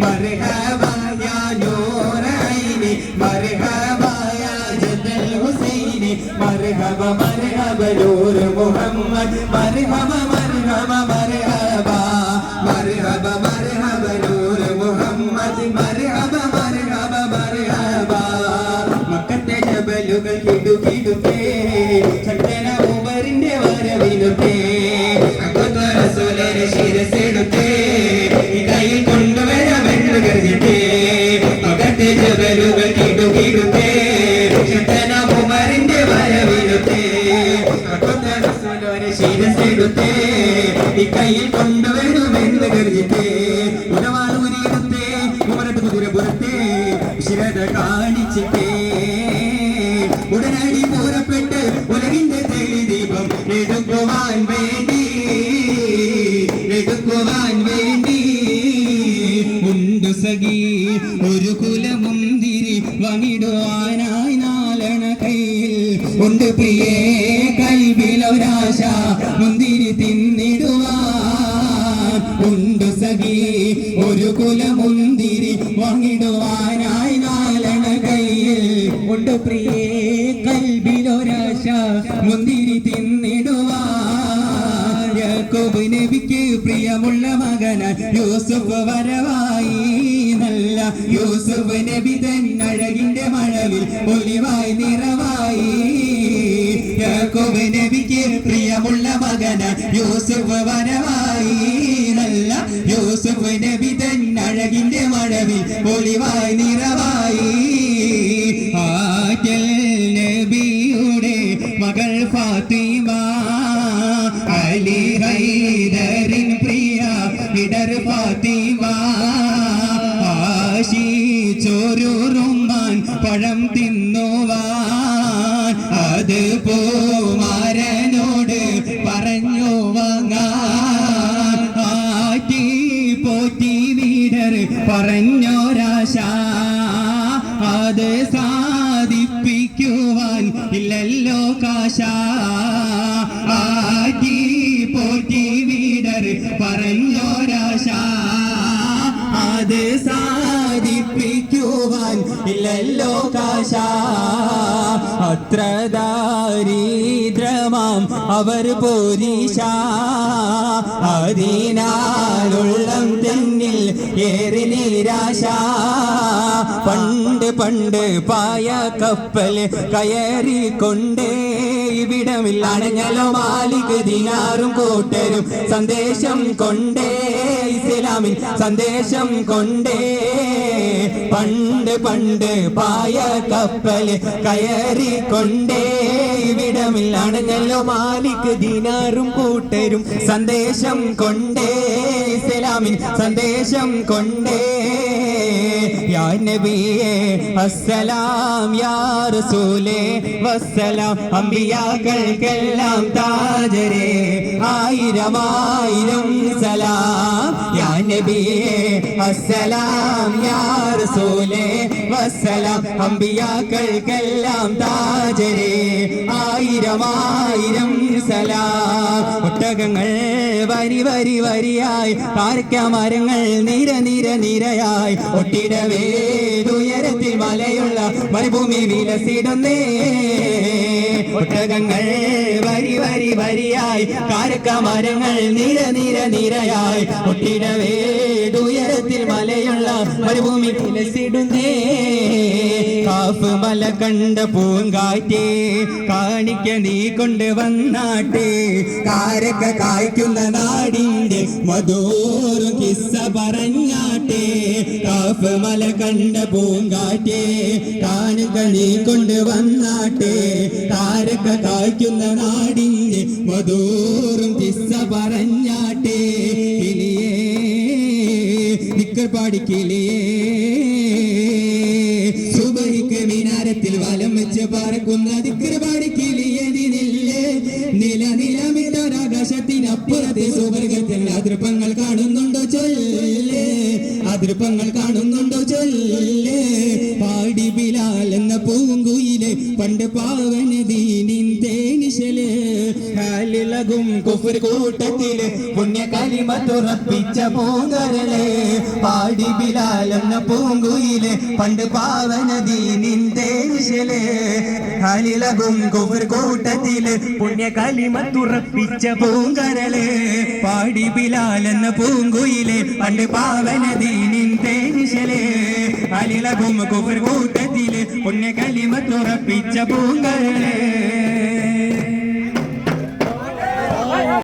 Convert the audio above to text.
മർഹബാ യാ നൂറ ഐനി മർഹബാ യാ ജദൽ ഹുസൈനി മർഹബ മർഹബ നൂർ മുഹമ്മദ് മർഹബ മർഹബ മർഹബ മർഹബ മർഹബ നൂർ മുഹമ്മദ് മർഹബ മർഹബ മർഹബ മക്കത്തെ ജബലുകൾ കിടുകിടുത്തേ ശക്തന ഉമറിന്റെ വരവിനുത്തേ അബ്ദുൽ റസൂലിനെ ശിരസെടുത്തേ കയ്യിൽ കൊണ്ടുവരാമെന്ന് കരുതിട്ടേ മക്കത്തെ ജബലുകൾ കിടുകിടുത്തേ ശക്തന ഉമറിന്റെ വരവിനുത്തേ അബ്ദുൽ റസൂലിനെ ശിരസെടുത്തേ കയ്യിൽ കൊണ്ടുവരുമെന്ന് കരുതിട്ടേ ഉടവാളൂരിടത്തേ ഉമരത്ത് കുതിരപുരത്തേ ശിരത കാണിച്ചിട്ടേ ഉടനടി പൂരപ്പെട്ട് ഉലകിന്റെ തെളിദീപം എടുക്കുവാൻ വേണ്ടി ഉണ്ടു സഖി ഒരു കുലമുന്തിരി വാങ്ങിടുവാനായി നാലണ കയ്യിൽ ഉണ്ട് പ്രിയേ കൽബിലൊരാശ മുന്തിരി തിന്നിടുവാൻ ഉണ്ട് സഖി ഒരു കുലമുന്തിരി വാങ്ങിടുവാനായി നാലണ കയ്യിൽ ഉണ്ട് പ്രിയേ കൽബിലൊരാശ മുന്തിരി തിന്നിടുവാൻ യാക്കൂബ് നബിക്ക് പ്രിയമുള്ള മകനായി യൂസുഫ് വരവായി നല്ല യൂസുഫ് നബി തൻ അഴകിന്റെ മഴവിൽ ഒലിവായി നിറവായി യാക്കൂബ് നബിക്ക് പ്രിയമുള്ള മകനായി യൂസുഫ് വരവായി നല്ല യൂസുഫ് നബി തൻ അഴകിന്റെ മഴവിൽ ഒലിവായി നിറവായി ആറ്റൽ നബിയുടെ മകൾ ഫാത്തിമ അലി ഹൈദരിൻ പ്രിയ ഇടർ ഫാത്തിമ ആശിച്ചോരുറുമ്മാൻ പഴം തിന്നുവാൻ അത് പൂമാരനോട് പറഞ്ഞു വാങ്ങാൻ ആറ്റി പോറ്റി വീടർ പറഞ്ഞോരാശ അത് സാധിപ്പിക്കുവാൻ ഇല്ലല്ലോ കാശ ആറ്റി പോറ്റി വീടർ പറഞ്ഞോരാശ അത് സാധിപ്പിക്കുവാൻ ഇല്ലല്ലോ കാശ അത്ര ദാരിദ്രമാം അവർ പോരീശ അതിനാലുള്ളം തെന്നിൽ ഏറി നിരാശ പണ്ട് പണ്ട് പായ കപ്പൽ കയറിക്കൊണ്ടേ ഇവിടമിൽ അണഞ്ഞലോ മാലിക് ദിനാറും കൂട്ടരും സന്ദേശം കൊണ്ടേ ഇസ്ലാമിൻ സന്ദേശം കൊണ്ടേ പണ്ട് പണ്ട് പായ കപ്പൽ കയറിക്കൊണ്ടേ ഇവിടമിൽ അണഞ്ഞലോ മാലിക് ദിനാറും കൂട്ടരും സന്ദേശം കൊണ്ടേ ഇസ്ലാമിൻ സന്ദേശം കൊണ്ടേ യാ നബിയേ അസ്സലാം യാ റസൂലേ വസ്സലാം അമ്പിയാക്കൾക്കെല്ലാം താജരേ ആയിരം ആയിരം സലാം യാ നബിയേ അസ്സലാം യാ റസൂലേ വസ്സലാം അമ്പിയാക്കൾക്കെല്ലാം താജരേ ആയിരം ആയിരം സലാം ഒട്ടകങ്ങൾ വരി വരി വരിയായി കാരക്കമരങ്ങൾ നിര നിര നിരയായി ഒട്ടിടവേ ഉയരത്തിൽ മലയുള്ള മരുഭൂമി വിലസിടുന്നേ ഒട്ടകങ്ങൾ വരി വരി വരിയായി കാരക്കമരങ്ങൾ നിര നിര നിരയായി ഒട്ടിടവേ ഉയരത്തിൽ മലയുള്ള മരുഭൂമി വിലസിടുന്നേ കാഫ് മല കണ്ട പൂങ്കാറ്റേ കാണിക്ക നീ കൊണ്ട് വന്നാട്ടെ കാരക്ക കായ്ക്കുന്ന നാടിന്റെ മധുരം കിസ്സ പറഞ്ഞാട്ടെ കാഫ് മല കണ്ട പൂങ്കാറ്റേ കാണിക്ക നീ കൊണ്ട് വന്നാട്ടെ കാരക്ക കായ്ക്കുന്ന നാടിന്റെ മധുരം കിസ്സ പറഞ്ഞാട്ടെ കിളിയേ നിക്കർ പാടിക്കിളിയേ സുബഹിക്ക് മിനാരത്തിൽ വലം വെച്ച് പറക്കുന്ന ദിക്ർ പാടിക്കിളിയതിനില്ലേ നില നിലമിട്ടൊരാകാശത്തിനപ്പുറത്തെ സുവർഗത്തിൽ അതിർപ്പങ്ങൾ കാണുന്നുണ്ടോ ചൊല്ലേ അതിർപ്പങ്ങൾ കാണുന്നുണ്ടോ ചൊല്ലേ പാടി ബിലാൽ എന്ന പൂങ്കുയിലെ പണ്ട് പാവന ദീനിൻ തേനി നിശല് കാലിളകും കുഫർ കൂട്ടത്തില് പുണ്യ കലിമത്തുറപ്പിച്ച പൂങ്കരളെ പാടി ബിലാൽ എന്ന പൂങ്കുയില് പണ്ട് പാവന ദീനിന്റെ നിശല് കാലിളകും കുഫർ കൂട്ടത്തില് പുണ്യ കലിമത്തുറപ്പിച്ച പൂങ്കരളെ പാടി ബിലാൽ എന്ന പൂങ്കുയില് പണ്ട് പാവന ദീനിന്റെ നിശല് കാലിളകും കുഫർ കൂട്ടത്തില് പുണ്യ കലിമത്തുറപ്പിച്ച പൂങ്കരളെ